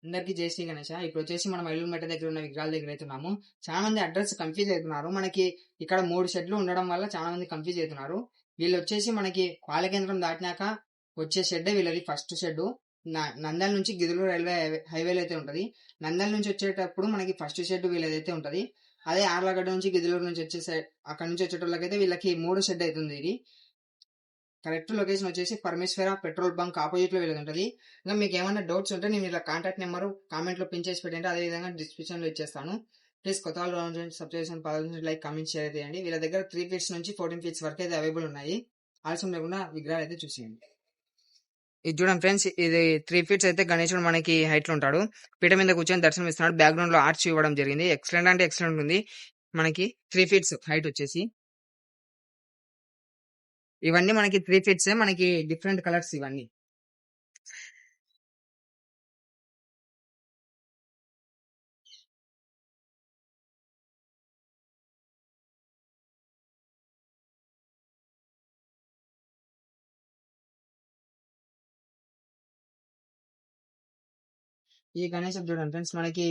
అందరికీ జై శ్రీ గణేష. ఇప్పుడొచ్చేసి మనం మైలూరుమేట దగ్గర ఉన్న విగ్రహాల దగ్గర అయితే ఉన్నాము. చాలా మంది అడ్రస్ కన్ఫ్యూజ్ అవుతున్నారు. మనకి ఇక్కడ 3 షెడ్లు ఉండడం వల్ల చాలా మంది కన్ఫ్యూజ్ అవుతున్నారు. వీళ్ళొచ్చేసి మనకి పాలకేంద్రం దాటినాక వచ్చే షెడ్డే వీళ్ళది ఫస్ట్ షెడ్. నంద్యాల నుంచి గిదులు రైల్వే హైవేలో అయితే ఉంటది. నంద్యాల నుంచి వచ్చేటప్పుడు మనకి ఫస్ట్ షెడ్ వీళ్ళదైతే ఉంటది. అదే ఆర్లగడ్డ నుంచి గిదులూరు నుంచి వచ్చే సైడ్ అక్కడ నుంచి వచ్చేటోళ్ళకైతే వీళ్ళకి 3 షెడ్ అవుతుంది. ఇది కరెక్ట్ లొకేషన్ వచ్చేసి పరమేశ్వర పెట్రోల్ బంక్ ఆపోజిట్ లో వీళ్ళది ఉంటుంది. ఇంకా మీకు ఏమైనా డౌట్స్ ఉంటే నేను ఇలా కాంటాక్ట్ నెంబర్ కామెంట్ లో పిన్ చేసి పెట్టండి. అదే విధంగా డిస్క్రిప్షన్ లో ఇచ్చేస్తాను. ప్లీజ్ కొత్త వాళ్ళు సబ్స్క్రైబ్ చేయండి, లైక్ కామెంట్ షేర్ చేయండి. వీళ్ళ దగ్గర 3 ఫీట్స్ నుంచి 14 ఫీట్స్ వరకు అయితే అవైలబుల్ ఉన్నాయి. ఆలస్యం లేకుండా విగ్రహాలు అయితే చూసేయండి. ఇది చూడండి ఫ్రెండ్స్, ఇది 3 ఫీట్స్ అయితే గణేశుడు మనకి హైట్ లో ఉంటాడు. పీఠ మీద కూర్చొని దర్శనం ఇస్తున్నాడు. బ్యాక్గ్రౌండ్ లో ఆర్చ్ ఇవ్వడం జరిగింది. ఎక్సలెంట్ అంటే ఎక్సలెంట్ ఉంది. మనకి 3 ఫీట్స్ హైట్ వచ్చేసి ఇవన్నీ మనకి 3 ఫీట్స్ మనకి డిఫరెంట్ కలర్స్ ఇవన్నీ. ఈ గణేశుడు చూడండి ఫ్రెండ్స్, మనకి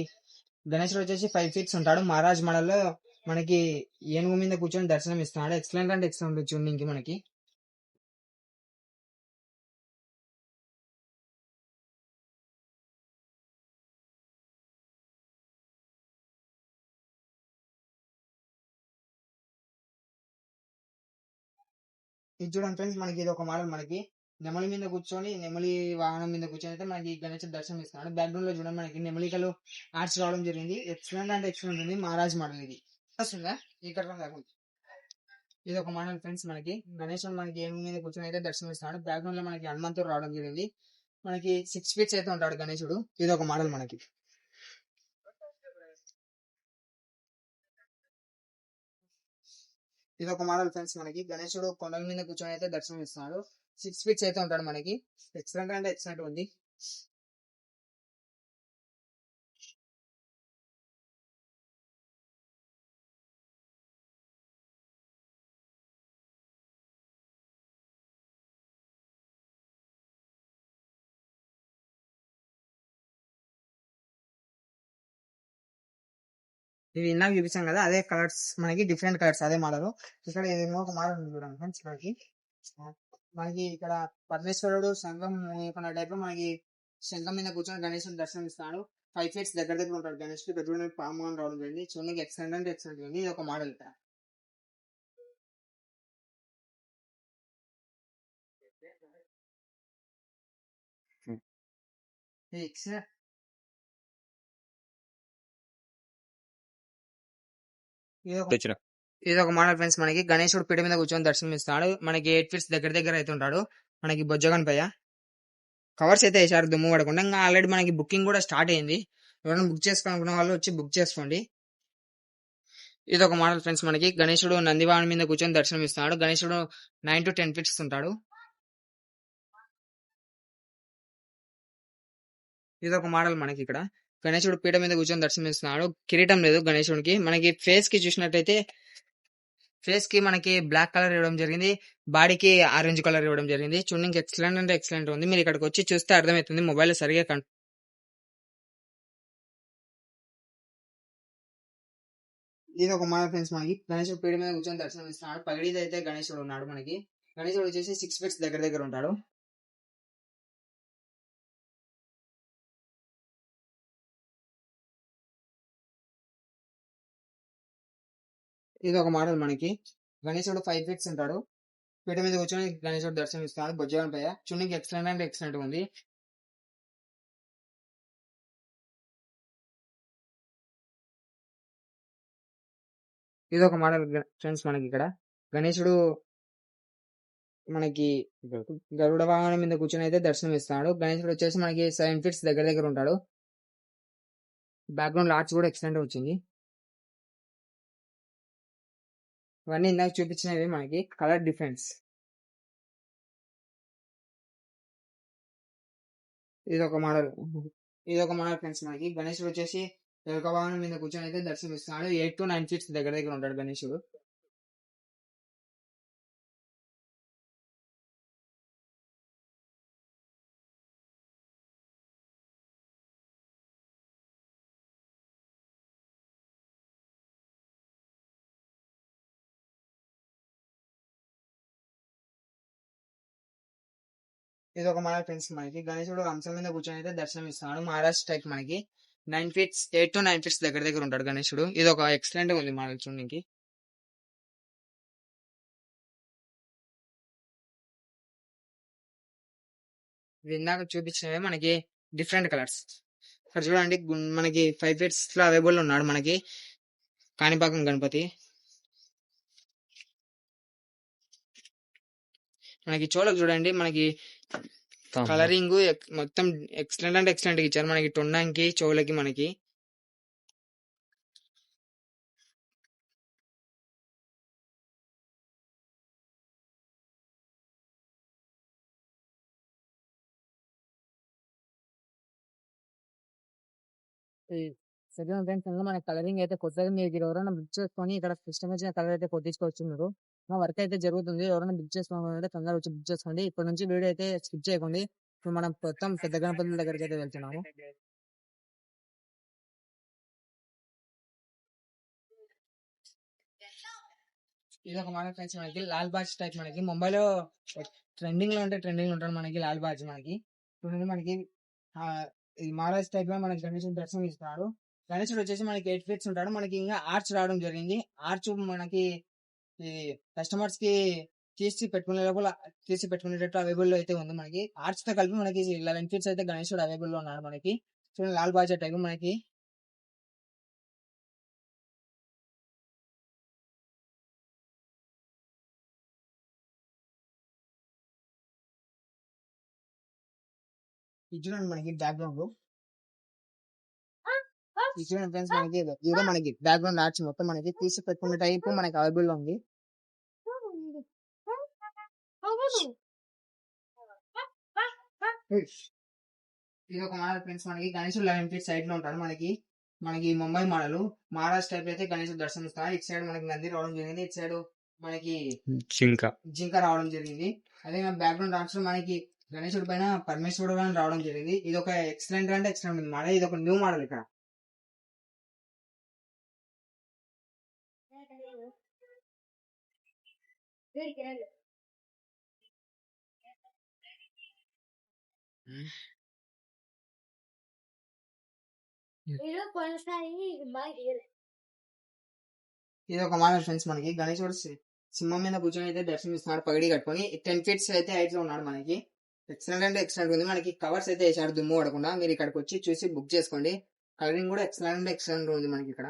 గణేశుడు వచ్చేసి 5 ఫీట్స్ ఉంటాడు. మహారాజ్ మడల్లో మనకి ఏనుగు మీద కూర్చొని దర్శనం ఇస్తున్నాడు. ఎక్సలెంట్ అంటే ఎక్సలెంట్ చూడండి మనకి. ఇది చూడండి ఫ్రెండ్స్, మనకి ఇది ఒక మోడల్. మనకి నెమలి మీద కూర్చొని, నెమలి వాహనం మీద కూర్చొని అయితే మనకి గణేశుడు దర్శనం ఇస్తున్నాడు. బ్యాక్గ్రౌండ్ లో చూడండి మనకి నెమలికలు ఆర్ట్స్ రావడం జరిగింది. ఎక్సలెంట్ అంటే ఎక్సలెంట్ ఉంది. మహారాజ్ మోడల్ ఇది వస్తుందా ఇక్కడ కాకుండా. ఇది ఒక మోడల్ ఫ్రెండ్స్, మనకి గణేశుడు మనకి ఏనుగు మీద కూర్చొని అయితే దర్శనం ఇస్తున్నాడు. బ్యాక్గ్రౌండ్ లో మనకి హనుమంతుడు రావడం జరిగింది. మనకి 6 ఫీట్స్ అయితే ఉంటాడు గణేశుడు. ఇది ఒక మోడల్ మనకి. ఇది ఒక మోడల్ ఫ్రెండ్స్, మనకి గణేశుడు కొండల మీద కూర్చొని అయితే దర్శనం ఇస్తున్నాడు. 6 ఫీట్స్ అయితే ఉంటాడు మనకి. ఎక్సలెంట్ అంటే ఎక్సలెంట్ ఉంది. ఇవి ఇందాక చూపించాం కదా, అదే కలర్స్ మనకి డిఫరెంట్ కలర్స్, అదే మోడల్. ఇక్కడ ఒక మోడల్ ఉంది చూడండి ఫ్రెండ్స్. మనకి ఇక్కడ పరమేశ్వరుడు సంఘం కొన్న టైప్ లో మనకి శంఖం మీద కూర్చొని గణేశుడు దర్శనం ఇస్తాడు. 5 ఫీట్స్ దగ్గర దగ్గర ఉంటాడు గణేశుడు. ఇక్కడ చూడండి పాము అని రావడం జరిగింది. చూడండి ఎక్సలెంట్ అంటే ఎక్సలెంట్ ఉంది. ఇది ఒక మోడల్. ఇది ఒక మోడల్ ఫ్రెండ్స్, మనకి గణేశుడు పీఠ మీద కూర్చొని దర్శనం ఇస్తాడు. మనకి 8 ఫీట్స్ దగ్గర దగ్గర అయితే ఉంటాడు. మనకి బొజ్జగన్ పయ్య కవర్స్ అయితే వేసారు దుమ్ము పడకుండా. ఇంకా ఆల్రెడీ మనకి బుకింగ్ కూడా స్టార్ట్ అయింది. ఎవరైనా బుక్ చేసుకోవాలనుకున్న వాళ్ళు వచ్చి బుక్ చేసుకోండి. ఇది ఒక మోడల్ ఫ్రెండ్స్, మనకి గణేశుడు నందివాహనం మీద కూర్చొని దర్శనం ఇస్తున్నాడు. గణేశుడు 9 to 10 ఫీట్స్ ఉంటాడు. ఇది ఒక మోడల్ మనకి. ఇక్కడ గణేశుడు పీఠ మీద కూర్చొని దర్శనం ఇస్తున్నాడు. కిరీటం లేదు గణేశుడికి. మనకి ఫేస్ కి చూసినట్టయితే ఫేస్ కి మనకి బ్లాక్ కలర్ ఇవ్వడం జరిగింది. బాడీకి ఆరెంజ్ కలర్ ఇవ్వడం జరిగింది. చూడడానికి ఎక్సలెంట్ అంటే ఎక్సలెంట్ ఉంది. మీరు ఇక్కడికి వచ్చి చూస్తే అర్థమవుతుంది. మొబైల్ సరిగా ఇది ఒక మోడల్ ఫ్రెండ్స్, మనకి గణేశుడు పీఠ మీద కూర్చొని దర్శనం ఇస్తున్నాడు. పగిడిది అయితే గణేశుడు ఉన్నాడు. మనకి గణేశుడు వచ్చేసి 6 ఫీట్స్ దగ్గర దగ్గర ఉంటాడు. ఇది ఒక మోడల్ మనకి. గణేశుడు 5 ఫీట్స్ ఉంటాడు. పీఠ మీద కూర్చొని గణేశుడు దర్శనం ఇస్తున్నాడు. బొజ్జగన్ పయ్య చూడడానికి ఎక్సలెంట్ అంటే ఎక్సలెంట్ ఉంది. ఇది ఒక మోడల్ ఫ్రెండ్స్, మనకి ఇక్కడ గణేశుడు మనకి గరుడ వాహనం మీద కూర్చొని అయితే దర్శనం ఇస్తాడు. గణేశుడు వచ్చేసి మనకి 7 ఫీట్స్ దగ్గర దగ్గర ఉంటాడు. బ్యాక్గ్రౌండ్ ఆర్చ్ కూడా ఎక్సలెంట్ వచ్చింది. ఇవన్నీ ఇందాక చూపించినవి మనకి కలర్ డిఫరెన్స్. ఇది ఒక మోడల్. ఇది ఒక మోడల్ ఫ్రెండ్స్, మనకి గణేశుడు వచ్చేసి ఎలుక వాహనం మీద కూర్చొని అయితే దర్శనం ఇస్తున్నాడు. 8 to 9 ఫీట్స్ దగ్గర దగ్గర ఉంటాడు గణేశుడు. ఇది ఒక మోడల్ ఫ్రెండ్స్. మనకి గణేశుడు హంసం మీద కూర్చొని అయితే దర్శనం ఇస్తున్నాడు. మహారాష్ట్ర టైప్ మనకి 9 feet 8 to 9 feet దగ్గర దగ్గర ఉంటాడు గణేశుడు. ఇది ఒక ఎక్సలెంట్ ఉంది మోడల్ చూడడానికి. ఇవి ఇందాక చూపించినవే మనకి డిఫరెంట్ కలర్స్. ఇక్కడ చూడండి మనకి 5 feet లో అవైలబుల్ ఉన్నాడు మనకి కాణిపాకం గణపతి. మనకి చోళకు చూడండి మనకి కలరింగ్ మొత్తం ఎక్సలెంట్ అంటే ఎక్సలెంట్ ఇచ్చారు మనకి తొండానికి చెవులకి మనకి. సెకండ్ ఫ్రెండ్స్ మనకి కలరింగ్ అయితే కొత్తగా మీరు ఎవరైనా బుక్ చేసుకొని ఇక్కడ సిస్టమ్ వచ్చిన కలర్ అయితే కొట్టించుకోవచ్చు. మీరు మా వర్క్ అయితే జరుగుతుంది. ఎవరైనా బుక్ చేసుకోవాలంటే తొందరగా వచ్చి బుక్ చేసుకోండి. ఇప్పటి నుంచి వీడియో అయితే స్కిప్ చేయకండి. ఇప్పుడు మనం మొత్తం పెద్ద గణపతుల దగ్గరికి అయితే వెళ్తున్నాము. ఇది ఒక మోడల్ ఫ్రెండ్స్ మనకి లాల్ బాజ్ టైప్ మనకి ముంబైలో ట్రెండింగ్ లో ఉంటాడు మనకి లాల్ బాజ్ మనకి. చూడండి మనకి ఈ మహారాజ్ టైప్ లో మనకి గణేశుడు దర్శనం ఇస్తున్నాడు. గణేశుడు వచ్చేసి మనకి 8 feet ఉంటాడు. మనకి ఇంకా ఆర్చ్ రావడం జరిగింది. ఆర్చ్ మనకి ఈ కస్టమర్స్ కి తీసి పెట్టుకునేటట్టు అవైలబుల్ అయితే ఉంది మనకి. ఆర్చ్ తో కలిపి మనకి 11 feet అయితే గణేశుడు అవైలబుల్ లో ఉన్నాడు మనకి. చూడండి లాల్ బాజా టైప్ మనకి. ఇది చూడండి మనకి బ్యాక్గ్రౌండ్ ఫ్రెండ్స్ మనకి ఇదే మనకి బ్యాక్గ్రౌండ్ ఆర్చ్ మొత్తం మనకి తీసి పెట్టుకునే టైప్ మనకి అవైలబుల్ లో ఉంది. ఇది ఒక మోడల్ ఫ్రెండ్స్ మనకి గణేశుడు 11 feet సైడ్ లో ఉంటాడు మనకి. మనకి ముంబై మోడల్ మహారాష్ట్ర టైప్ అయితే గణేశుడు దర్శనం ఇస్తారు. ఇటు సైడ్ మనకి నంది రావడం జరిగింది. ఇటు సైడ్ మనకి జింక రావడం జరిగింది. అదే బ్యాక్గ్రౌండ్ ఆర్చ్ మనకి గణేశుడి పైన పరమేశ్వరుడు రావడం జరిగింది. ఇది ఒక ఎక్సలెంట్ అంటే ఎక్సలెంట్ మోడల్. ఇది ఒక న్యూ మోడల్ ఇక్కడ. ఇది ఒక మోడల్ ఫ్రెండ్స్ మనకి గణేశుడు సింహం మీద కూర్చొని అయితే దర్శనం ఇస్తున్నాడు పగడి కట్టుకొని. 10 feet అయితే హైట్ లో ఉన్నాడు మనకి. ఎక్సలెంట్ అంటే ఎక్సలెంట్ ఉంది. మనకి కవర్స్ అయితే వేసాడు దుమ్ము పడకుండా. మీరు ఇక్కడికి వచ్చి చూసి బుక్ చేసుకోండి. కలరింగ్ కూడా ఎక్సలెంట్ అంటే ఎక్సలెంట్ ఉంది మనకి ఇక్కడ.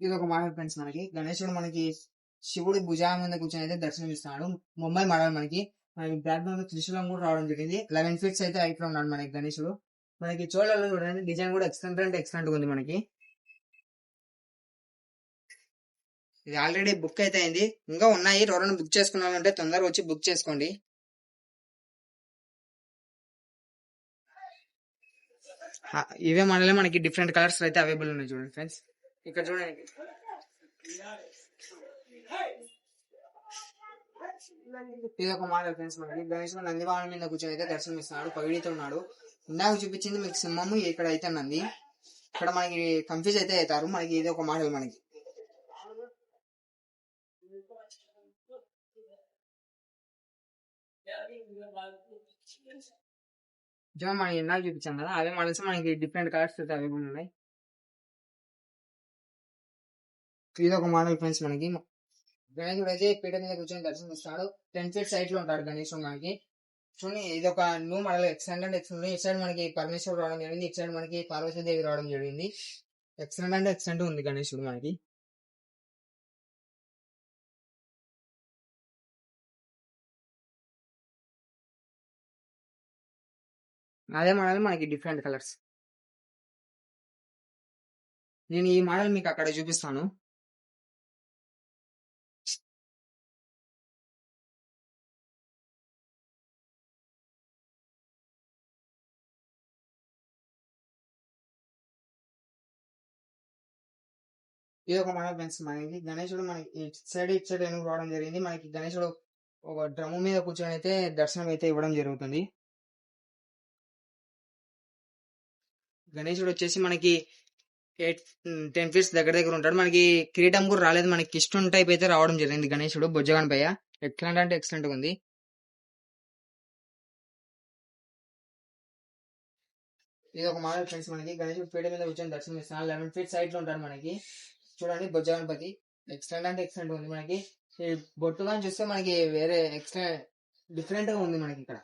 ఇది ఒక మోడల్ ఫ్రెండ్స్ మనకి గణేశుడు మనకి శివుడి భుజాల మీద కూర్చొని అయితే దర్శనం ఇస్తున్నాడు. ముంబై మోడల్ మనకి బ్యాక్గ్రౌండ్ త్రిశూలం కూడా రావడం జరిగింది. 11 feet అయితే హైట్ లో ఉన్నాడు మనకి గణేశుడు. మనకి చోళలో చూడండి డిజైన్ కూడా ఎక్సలెంట్ అంటే ఎక్సలెంట్ ఉంది మనకి. ఇది ఆల్రెడీ బుక్ అయితే అయింది. ఇంకా ఉన్నాయి. ఎవరైనా బుక్ చేసుకున్నామంటే తొందరగా వచ్చి బుక్ చేసుకోండి. ఇవే మోడల్ మనకి డిఫరెంట్ కలర్స్ అయితే అవైలబుల్ ఉన్నాయి చూడండి ఫ్రెండ్స్. ఇక్కడ చూడండి ఇది ఒక మోడల్ ఫ్రెండ్స్ మనకి గణేశుడు నందివాహనం మీద కూర్చొని అయితే దర్శనం ఇస్తున్నాడు. పగిడితో ఉన్నాడు. ఇందాక చూపించింది మీకు సింహము, ఇక్కడ అయితే నంది. ఇక్కడ మనకి కన్ఫ్యూజ్ అయితే అవుతారు. మనకి ఇది ఒక మోడల్ మనకి. మనకి ఇందాక చూపించాం కదా అవే మోడల్స్ మనకి డిఫరెంట్ కలర్స్ అయితే అవైలబుల్ ఉన్నాయి. ఇది ఒక మోడల్ ఫ్రెండ్స్ మనకి గణేశుడు అయితే పీట మీద కూర్చొని దర్శనం ఇస్తాడు. 10 feet సైడ్ లో ఉంటాడు గణేశుడు మనకి. చూడండి ఇది ఒక న్యూ మోడల్ ఎక్సలెంట్ అంటే ఎక్సలెంట్. ఇటు సైడ్ మనకి పరమేశ్వరుడు రావడం జరిగింది. ఇటు సైడ్ మనకి పార్వతీదేవి రావడం జరిగింది. ఎక్సలెంట్ అంటే ఎక్సలెంట్ ఉంది గణేశుడు మనకి. అదే మోడల్ మనకి డిఫరెంట్ కలర్స్. నేను ఈ మోడల్ మీకు అక్కడ చూపిస్తాను. ఇది ఒక మోడల్ ఫ్రెండ్స్ మనకి గణేశుడు మనకి ఇటు సైడ్ ఎందుకు రావడం జరిగింది. మనకి గణేశుడు ఒక డ్రమ్ము మీద కూర్చొని అయితే దర్శనం అయితే ఇవ్వడం జరుగుతుంది. గణేశుడు వచ్చేసి మనకి 10 ఫీట్స్ దగ్గర దగ్గర ఉంటాడు. మనకి కిరీటం కూడా రాలేదు. మనకి కిస్టోన్ టైప్ అయితే రావడం జరిగింది గణేశుడు బొజ్జగణపయ్య. ఎక్సలెంట్ అంటే ఎక్సలెంట్ గా ఉంది. ఇది ఒక మోడల్ ఫ్రెండ్స్. మనకి గణేశుడు పీఠ మీద కూర్చొని దర్శనం ఇస్తున్నాడు. 11 ఫీట్స్ హైట్ లో ఉంటాడు మనకి. చూడండి బొజ్జగణపతి ఎక్సలెంట్ అంటే ఎక్సలెంట్ ఉంది. మనకి ఈ బొట్టుగా చూస్తే మనకి వేరే ఎక్స్ట్రా డిఫరెంట్ గా ఉంది మనకి ఇక్కడ.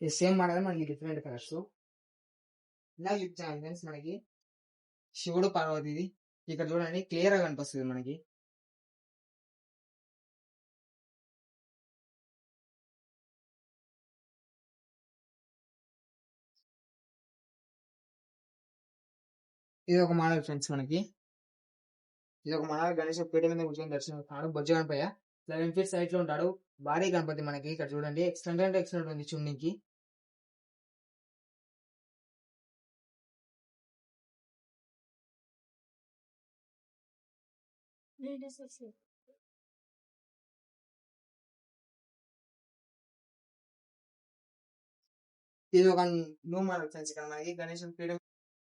ఈ సేమ్ మోడల్ మనకి డిఫరెంట్ కలర్స్. ఇలా చూపించాను ఫ్రెండ్స్. మనకి శివుడు పార్వతిది ఇక్కడ చూడండి క్లియర్ గా కనిపిస్తుంది మనకి. ఇది ఒక మోడల్ ఫ్రెండ్స్. మనకి ఇది ఒక మోడల్ గణేష్ పీఠ మీద కూర్చొని దర్శనం ఇస్తున్నాడు బొజ్జ గణపయ్య. 11 ఫీట్స్ హైట్ లో ఉంటాడు. భారీ గణపతి మనకి ఇక్కడ చూడండి ఎక్సలెంట్ అంటే ఎక్సలెంట్ ఉంది చూడడానికి. ఇది ఒక న్యూ మోడల్ ఫ్రెండ్స్. ఇక్కడ మనకి గణేష్ పీఠ.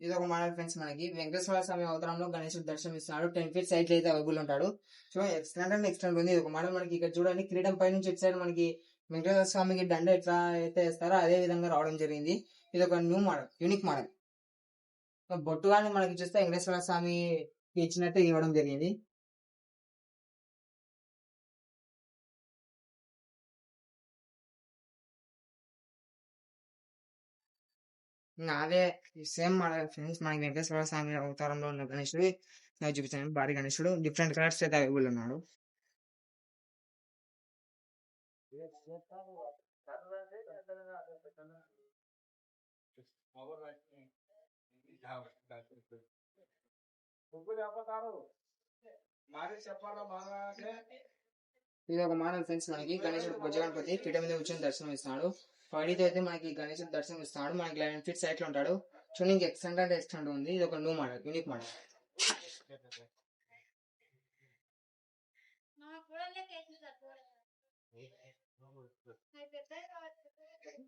ఇది ఒక మోడల్ ఫ్రెండ్స్. మనకి వెంకటేశ్వర స్వామి అవతారంలో గణేశుడు దర్శనం ఇస్తున్నాడు. 10 ఫీట్స్ హైట్ అయితే అవైలబుల్ ఉంటాడు. సో ఎక్సలెంట్ అంటే ఎక్సలెంట్ ఉంది. ఇది ఒక మోడల్ మనకి ఇక్కడ చూడండి కిరీటం పై నుంచి ఇటు మనకి వెంకటేశ్వర స్వామికి దండ ఎట్లా అయితే వేస్తారో అదే విధంగా రావడం జరిగింది. ఇది ఒక న్యూ మోడల్, యూనిక్ మోడల్. బొట్టు కానీ మనకి చూస్తే వెంకటేశ్వర స్వామి ఇచ్చినట్టు ఇవ్వడం జరిగింది. అదే సేమ్ మోడల్ ఫ్రెండ్స్. మనకి వెంకటేశ్వర స్వామి అవతారంలో ఉన్న గణేశుడు చూపించాను. భారీ గణేశుడు డిఫరెంట్ కలర్స్ అయితే అవైలబుల్ ఉన్నాడు. ఇది ఒక మోడల్ ఫ్రెండ్స్. మనకి గణేశుడు బొజ్జ గణపతి పీఠ మీద కూర్చొని దర్శనం ఇస్తున్నాడు. పైడితో అయితే మనకి గణేశుడు దర్శనం ఇస్తున్నాడు. మనకి 11 ఫీట్స్ హైట్ లో ఉంటాడు. చూడండి ఎక్సలెంట్ అంటే ఎక్సలెంట్ ఉంది. ఇది ఒక న్యూ మోడల్, యూనిక్ మోడల్.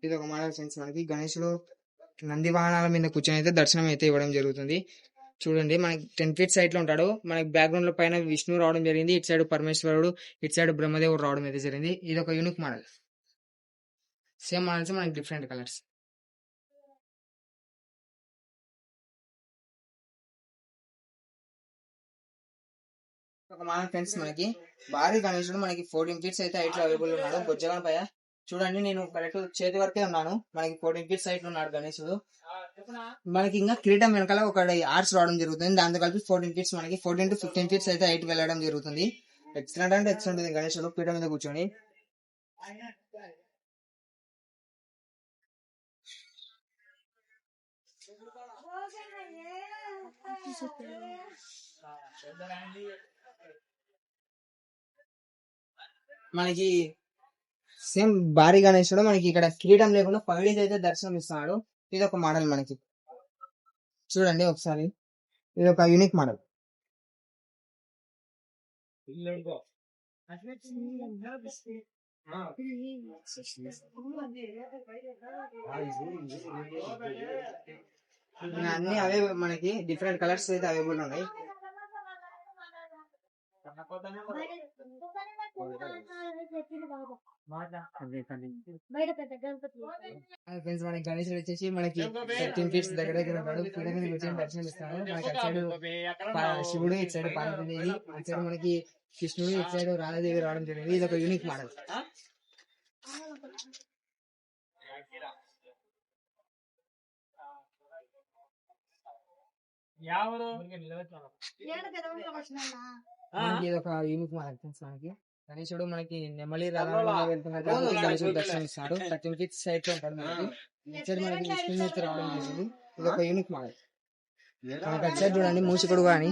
ఇది ఒక మోడల్ ఫ్రెండ్స్. మనకి గణేశుడు నంది వాహనాల మీద కూర్చొని అయితే దర్శనం అయితే ఇవ్వడం జరుగుతుంది. చూడండి మనకి 10 ఫీట్స్ హైట్ లో ఉంటాడు. మనకి బ్యాక్గ్రౌండ్ లో పైన విష్ణు రావడం జరిగింది. ఇటు సైడ్ పరమేశ్వరుడు, ఇటు సైడ్ బ్రహ్మదేవుడు రావడం అయితే జరిగింది. ఇది ఒక యూనిక్ మోడల్. సేమ్ మోడల్స్ మనకి డిఫరెంట్ కలర్స్. ఒక మోడల్ ఫ్రెండ్స్. మనకి భారీ గణేశుడు మనకి 14 ఫీట్స్ అయితే హైట్ లో అవైలబుల్ ఉన్నాడు బొజ్జ గణపయ్య. చూడండి నేను కరెక్ట్ చేతి వరకే ఉన్నాను. మనకి 14 ఫీట్స్ హైట్ లో ఉన్నాడు గణేశుడు. మనకి ఇంకా కిరీటం వెనకాల ఒక ఆర్ట్స్ రావడం జరుగుతుంది. దాంతో కలిపి 14 ఫీట్స్ మనకి 14 to 15 ఫీట్స్ అయితే హైట్ వెళ్ళడం జరుగుతుంది. ఎక్సలెంట్ అంటే ఎక్సలెంట్ ఉంది గణేశుడు పీఠ మీద కూర్చొని. మనకి సేమ్ భారీ గణేశుడు మనకి ఇక్కడ కిరీటం లేకుండా పైడితో అయితే దర్శనం ఇస్తున్నాడు. ఇది ఒక మోడల్ మనకి చూడండి ఒకసారి. ఇది ఒక యూనిక్ మోడల్. అన్ని అవే మనకి డిఫరెంట్ కలర్స్ అయితే అవైలబుల్ ఉన్నాయి. ఫ్రెండ్స్ మనకి గణేశుడు వచ్చేసి మనకి 13 ఫీట్స్ దగ్గర దగ్గర ఉంటాడు. పీఠ మీద కూర్చొని దర్శనం ఇస్తాడు. మనకి అటు సైడ్ శివుడు, ఇటు సైడ్ పార్వతీదేవి, అటు సైడ్ మనకి కృష్ణుడు, ఇటు సైడ్ రాధాదేవి రావడం జరిగింది. ఇది ఒక యూనిక్ మోడల్. ఇది ఒక యూనిక్ మోడల్ ఫ్రెండ్స్. మనకి గణేశుడు మనకి నెమలి గణేశుడు దర్శనం ఇస్తాడు. 13 ఫీట్స్ హైట్ లో ఉంటాడు. మనకి విష్ణుమూర్తి రావడం జరిగింది. ఇది ఒక యూనిక్ మోడల్. మనకి అటు సైడ్ చూడండి మూసికుడు కానీ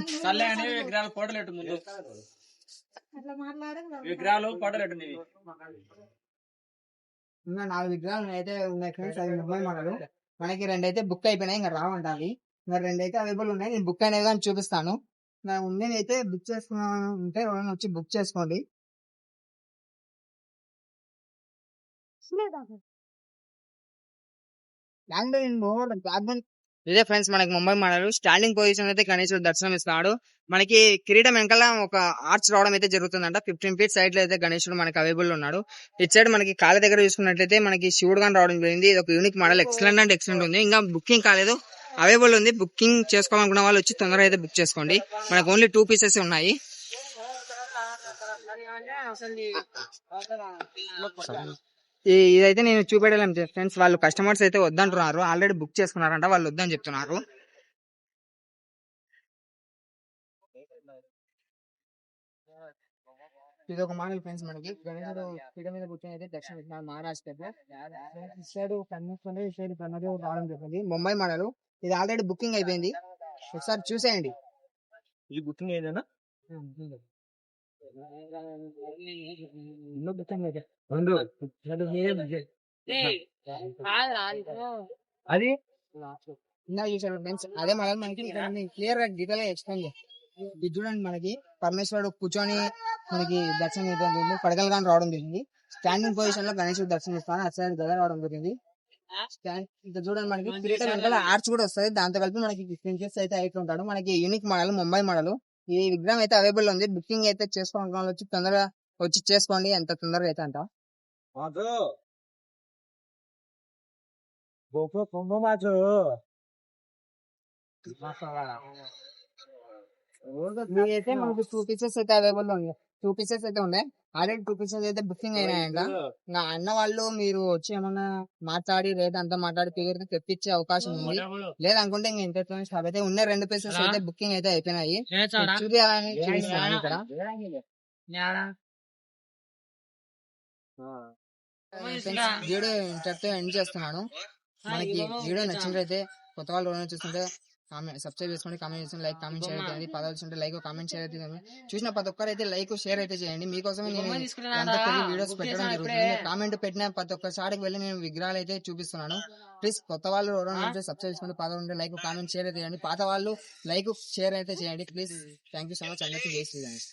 ఇంకా 4 విగ్రహాలు అయితే ఉన్నాయి ఫ్రెండ్స్. అవి నిర్మాణ మోడల్. మనకి 2 అయితే బుక్ అయిపోయినాయి, ఇంకా రావంటావి. ఇంకా 2 అయితే అవైలబుల్ ఉన్నాయి. నేను బుక్ అయినవి కానీ చూపిస్తాను. ఉంది అయితే బుక్ చేసుకున్నా ఉంటే ఎవరైనా వచ్చి బుక్ చేసుకోండి. ఇదే ఫ్రెండ్స్ మనకి ముంబై మోడల్ స్టాండింగ్ పొజిషన్ అయితే గణేశుడు దర్శనం ఇస్తున్నాడు. మనకి కిరీటం వెనకాల ఒక ఆర్చ్ రావడం అయితే జరుగుతుందంట. 15 ఫీట్ సైడ్ లో అయితే గణేశుడు మనకి అవైలబుల్ ఉన్నాడు. ఇటు సైడ్ మనకి కాళ్ళ దగ్గర చూసుకున్నట్లయితే మనకి శివుడు గాని రావడం జరిగింది. ఇది ఒక యూనిక్ మోడల్, ఎక్సలెంట్ అంటే ఎక్సలెంట్ ఉంది. ఇంకా బుకింగ్ కాలేదు, అవైలబుల్ ఉంది. బుకింగ్ చేసుకోవాలనుకున్న వాళ్ళు వచ్చి తొందరగా అయితే బుక్ చేసుకోండి. మనకు ఓన్లీ 2 పీసెస్ ఉన్నాయి. ఇదైతే నేను చూపెట్టలేం ఫ్రెండ్స్, వాళ్ళు కస్టమర్స్ అయితే వద్దంటున్నారు, ఆల్రెడీ బుక్ చేసుకున్నారంట, వాళ్ళు వద్దని చెప్తున్నారు. ఇది ఒక మోడల్ ఫ్రెండ్స్, మనకి గణేశుడు పీఠ మీద కూర్చొని అయితే దర్శనం ఇస్తున్నారు మహారాష్ట్రలో. ఇటు కన్నుకొని ఇటు కన్నది రావడం జరిగింది. ముంబై మోడల్, ఇది ఆల్రెడీ బుకింగ్ అయిపోయింది, ఒకసారి చూసేయండి. ఇది బుకింగ్ ఏదైనా అది ఇందాక చూసారు ఫ్రెండ్స్, అదే మోడల్ మనకి క్లియర్ గా డీటెయిల్ గా ఎక్స్ప్లెయిన్ చేయాలి. ఇది చూడండి, మనకి పరమేశ్వరుడు కూర్చొని మనకి దర్శనం జరిగింది, పడగలు కానీ రావడం జరిగింది. స్టాండింగ్ పొజిషన్ లో గణేశుడు దర్శనం ఇస్తాను, అటు సైడ్ గద రావడం జరిగింది. ఇంకా చూడండి, మనకి కిరీటం వెనకాల ఆర్చ్ కూడా వస్తుంది, దాంతో కలిపి మనకి 15 ఫీట్స్ అయితే హైట్ ఉంటాడు. మనకి యూనిక్ మోడల్, ముంబై మోడల్. ఈ విగ్రహం అయితే అవైలబుల్ ఉంది, బుకింగ్ అయితే చేసుకోవడం వచ్చి తొందరగా వచ్చి చేసుకోండి, ఎంత తొందరగా అయితే అంట. అయితే మనకి 2 పీసెస్ అయితే అవైలబుల్ ఉంది, 2 పీసెస్ అయితే ఉన్నాయి. ఆల్రెడీ 2 పీసెస్ అయితే బుకింగ్ అయినాయంట. నా అన్న వాళ్ళు మీరు వచ్చి ఏమన్నా మాట్లాడి రేట్ అంతా మాట్లాడి ఫిగర్ తెప్పించే అవకాశం ఉంది, లేదనుకుంటే ఇంకా ఇంతతో స్టాప్ అయితే ఉన్నాయి. 2 పీసెస్ అయితే బుకింగ్ అయితే అయిపోయినాయి, చూపించాలని చూపిస్తున్నాను ఇక్కడ. వీడియో ఇంతటితో ఎండ్ చేస్తున్నాను. మనకి వీడియో నచ్చినట్లయితే కొత్త వాళ్ళు ఎవరైనా చూస్తుంటే సబ్స్క్రైబ్ చేసుకోండి, కామెంట్ చేయండి, లైక్ కామెంట్ షేర్ అయితే పదాలు లైక్ కామెంట్ షేర్ అయితే చూసిన ప్రతి ఒక్కరు అయితే లైక్ షేర్ అయితే చేయండి. మీకోసమే నేను వీడియోస్ పెట్టడం జరుగుతుంది. కామెంట్ పెట్టిన ప్రతి ఒక్కసారికి వెళ్ళి నేను విగ్రహాలు అయితే చూపిస్తున్నాను. ప్లీజ్ కొత్త వాళ్ళు ఎవరైనా సబ్స్క్రైబ్ చేసుకోండి, పాత వాళ్ళు లైక్ కామెంట్ షేర్ అయితే చేయండి, పాత వాళ్ళు లైక్ షేర్ అయితే చేయండి please. Thank you so much. అందరికీ జై శ్రీ గణేష్.